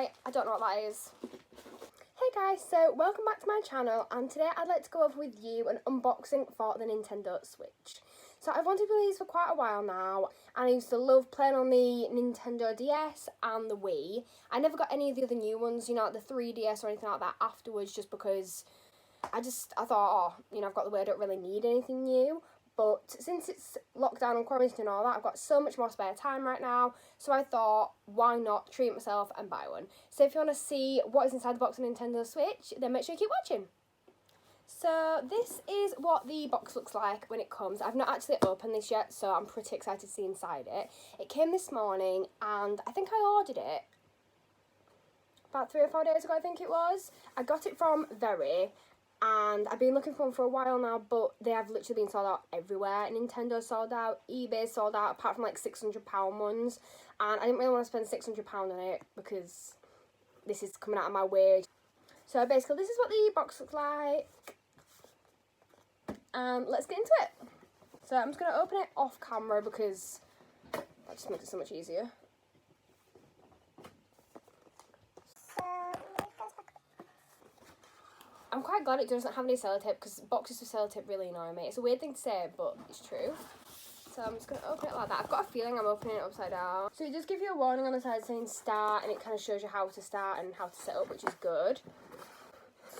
lie, I don't know what that is. Hey guys, so welcome back to my channel, and today I'd like to go over with you an unboxing for the Nintendo Switch. So I've wanted one of these for quite a while now, and I used to love playing on the Nintendo DS and the Wii. I never got any of the other new ones, you know, like the 3DS or anything like that afterwards, just because I thought, oh, you know, I've got the way, I don't really need anything new. But since it's lockdown and quarantine and all that, I've got so much more spare time right now. So I thought, why not treat myself and buy one? So if you want to see what is inside the box of Nintendo Switch, then make sure you keep watching. So this is what the box looks like when it comes. I've not actually opened this yet, so I'm pretty excited to see inside it. It came this morning, and I think I ordered it about 3 or 4 days ago, I think it was. I got it from Very. And I've been looking for them for a while now, but they have literally been sold out everywhere. Nintendo sold out, eBay sold out, apart from like £600 ones. And I didn't really want to spend £600 on it because this is coming out of my wage. So basically, this is what the box looks like. And let's get into it. So I'm just going to open it off camera because that just makes it so much easier. I'm quite glad it doesn't have any sellotape because boxes with sellotape really annoy me. It's a weird thing to say, but it's true. So I'm just going to open it like that. I've got a feeling I'm opening it upside down. So it does give you a warning on the side saying start, and it kind of shows you how to start and how to set up, which is good.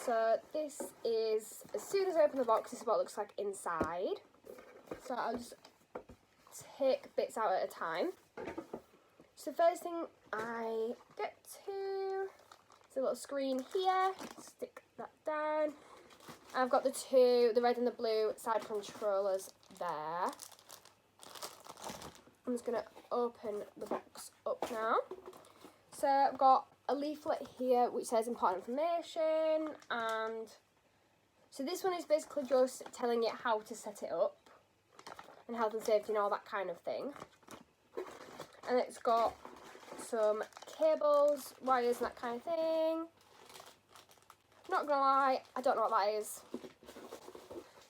So this is, as soon as I open the box, this is what it looks like inside. So I'll just take bits out at a time. So the first thing I get to is a little screen here. Stick that down. I've got the red and the blue side controllers there. I'm just going to open the box up now. So I've got a leaflet here which says important information, and so this one is basically just telling you how to set it up and health and safety and all that kind of thing. And it's got some cables, wires and that kind of thing. Not gonna lie, I don't know what that is.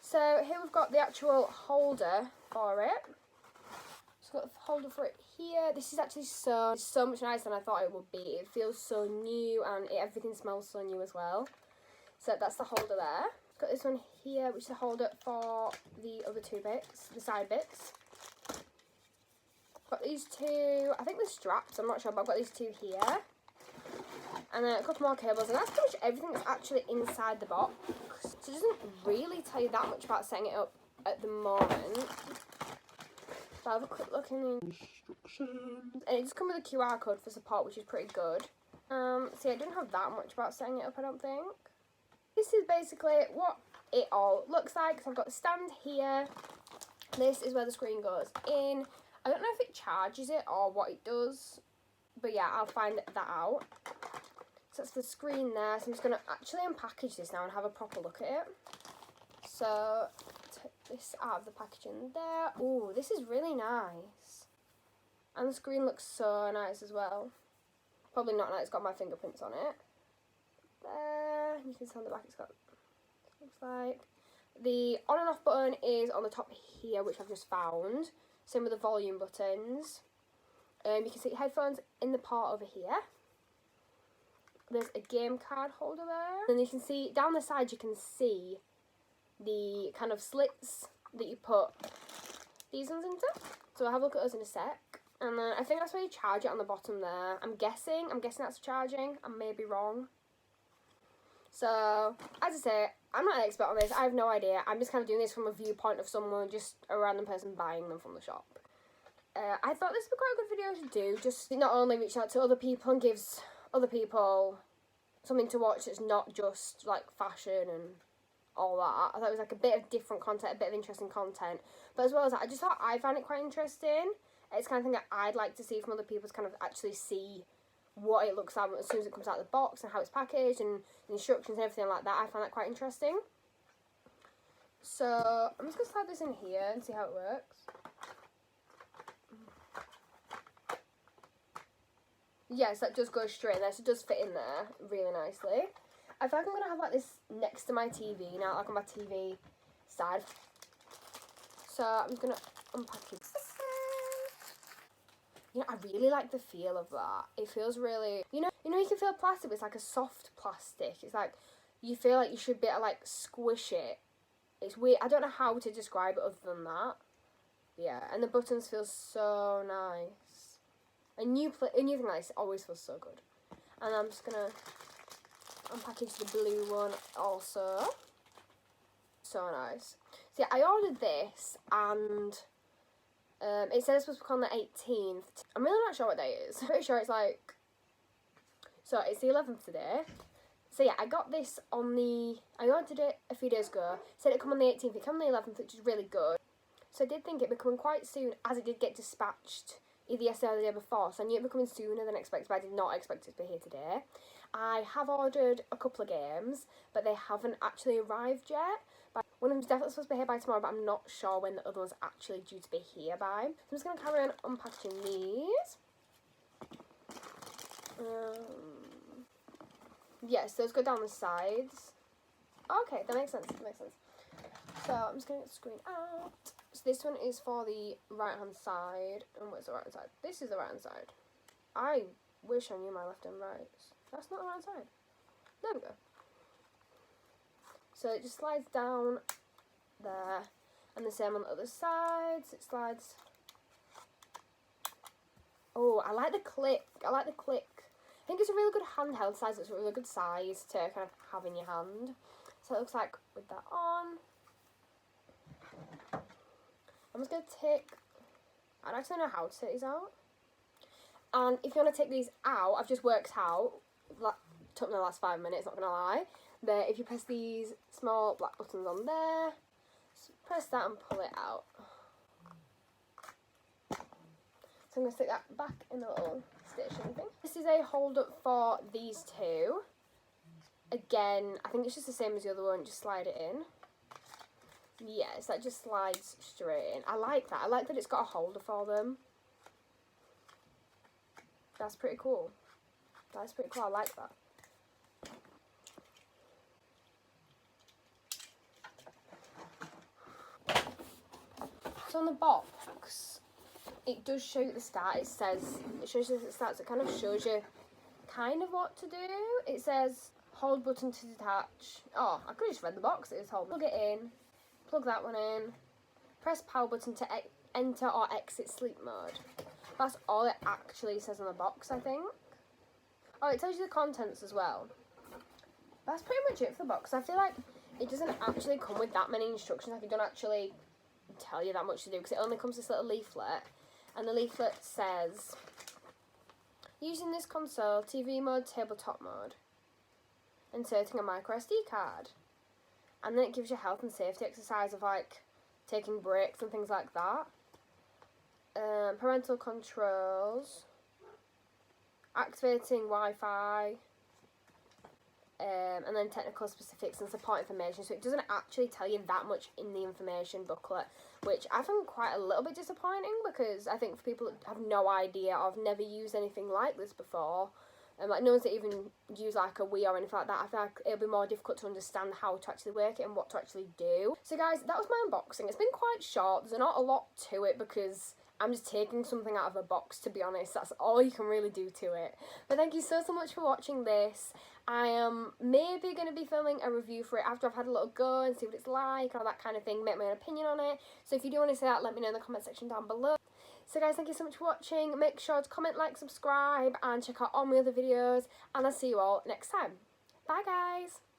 So here we've got the actual holder for it. So I've got the holder for it here. This is actually so much nicer than I thought it would be. It feels so new, and everything smells so new as well. So that's the holder there. Got this one here, which is a holder for the other two bits, the side bits. Got these two, I think they're straps, I'm not sure, but I've got these two here. And then a couple more cables, and that's pretty much everything that's actually inside the box. So it doesn't really tell you that much about setting it up at the moment. So I'll have a quick look in the instructions. And it just comes with a QR code for support, which is pretty good. So yeah, I didn't have that much about setting it up, I don't think. This is basically what it all looks like. So I've got the stand here. This is where the screen goes in. I don't know if it charges it or what it does, but yeah, I'll find that out. So that's the screen there. So I'm just going to actually unpackage this now and have a proper look at it. So take this out of the packaging there. Ooh, this is really nice. And the screen looks so nice as well. Probably not nice, it's got my fingerprints on it. There, you can see on the back it's got, looks like. The on and off button is on the top here, which I've just found. Same with the volume buttons. You can see headphones in the part over here. There's a game card holder there. And you can see, down the side you can see the kind of slits that you put these ones into. So I'll have a look at those in a sec. And then I think that's where you charge it on the bottom there. I'm guessing that's charging. I may be wrong. So, as I say, I'm not an expert on this. I have no idea. I'm just kind of doing this from a viewpoint of someone, just a random person buying them from the shop. I thought this would be quite a good video to do. Just not only reach out to other people and gives other people something to watch that's not just like fashion and all that. I thought it was like a bit of different content, a bit of interesting content. But as well as that, I just thought I found it quite interesting. It's kind of thing that I'd like to see from other people, to kind of actually see what it looks like as soon as it comes out of the box and how it's packaged and the instructions and everything like that. I find that quite interesting. So I'm just going to slide this in here and see how it works. Yes, that does go straight in there, so it does fit in there really nicely. I feel like I'm going to have like this next to my TV now, like on my TV side. So I'm just going to unpackage this. You know, I really like the feel of that. It feels really, you know you can feel plastic, but it's like a soft plastic. It's like, you feel like you should be able to like squish it. It's weird. I don't know how to describe it other than that. Yeah, and the buttons feel so nice. A new thing like this always feels so good. And I'm just gonna unpackage the blue one also. So nice. So yeah, I ordered this and it said it's supposed to come on the 18th. I'm really not sure what day it is. I'm pretty sure it's like, so it's the 11th today. So yeah, I got this on the, I ordered it a few days ago. It said it come on the 18th, it came on the 11th, which is really good. So I did think it'd be coming quite soon, as it did get dispatched either yesterday or the day before. So I knew it'd be coming sooner than expected, but I did not expect it to be here today. I have ordered a couple of games, but they haven't actually arrived yet. But one of them's definitely supposed to be here by tomorrow, but I'm not sure when the other one's actually due to be here by. So I'm just going to carry on unpacking these. Yes, those go down the sides. Okay, that makes sense. So I'm just going to get the screen out. So this one is for the right hand side. And where's the right hand side? This is the right hand side. I wish I knew my left and right. That's not the right hand side. There we go. So it just slides down there. And the same on the other sides. It slides. Oh, I like the click. I think it's a really good handheld size. It's a really good size to kind of have in your hand. So it looks like with that on. I'm just going to take, I don't actually know how to take these out. And if you want to take these out, I've just worked out, that took me the last 5 minutes, not going to lie, that if you press these small black buttons on there, press that and pull it out. So I'm going to stick that back in the little station thing. This is a hold up for these two. Again, I think it's just the same as the other one, just slide it in. Yes, that just slides straight in. I like that. I like that it's got a holder for them. That's pretty cool. That's pretty cool. I like that. So on the box, it does show you at the start. It shows you at the start, so it kind of shows you kind of what to do. It says hold button to detach. Oh, I could have just read the box. It is hold. Plug it in. Plug that one in. Press power button to enter or exit sleep mode. That's all it actually says on the box, I think. Oh, it tells you the contents as well. That's pretty much it for the box. I feel like it doesn't actually come with that many instructions. Like, it don't actually tell you that much to do, because it only comes with this little leaflet. And the leaflet says, using this console, TV mode, tabletop mode. Inserting a micro SD card. And then it gives you health and safety exercise of like taking breaks and things like that. Parental controls. Activating Wi-Fi. And then technical specifics and support information. So it doesn't actually tell you that much in the information booklet, which I find quite a little bit disappointing, because I think for people that have no idea or have never used anything like this before, and like no one's that even use like a Wii or anything like that, I feel like it'll be more difficult to understand how to actually work it and what to actually do. So guys, that was my unboxing. It's been quite short. There's not a lot to it because I'm just taking something out of a box, to be honest. That's all you can really do to it. But thank you so much for watching this. I am maybe going to be filming a review for it after I've had a little go and see what it's like, all that kind of thing, make my own opinion on it. So if you do want to say that, let me know in the comment section down below. So guys, thank you so much for watching. Make sure to comment, like, subscribe, and check out all my other videos. And I'll see you all next time. Bye guys!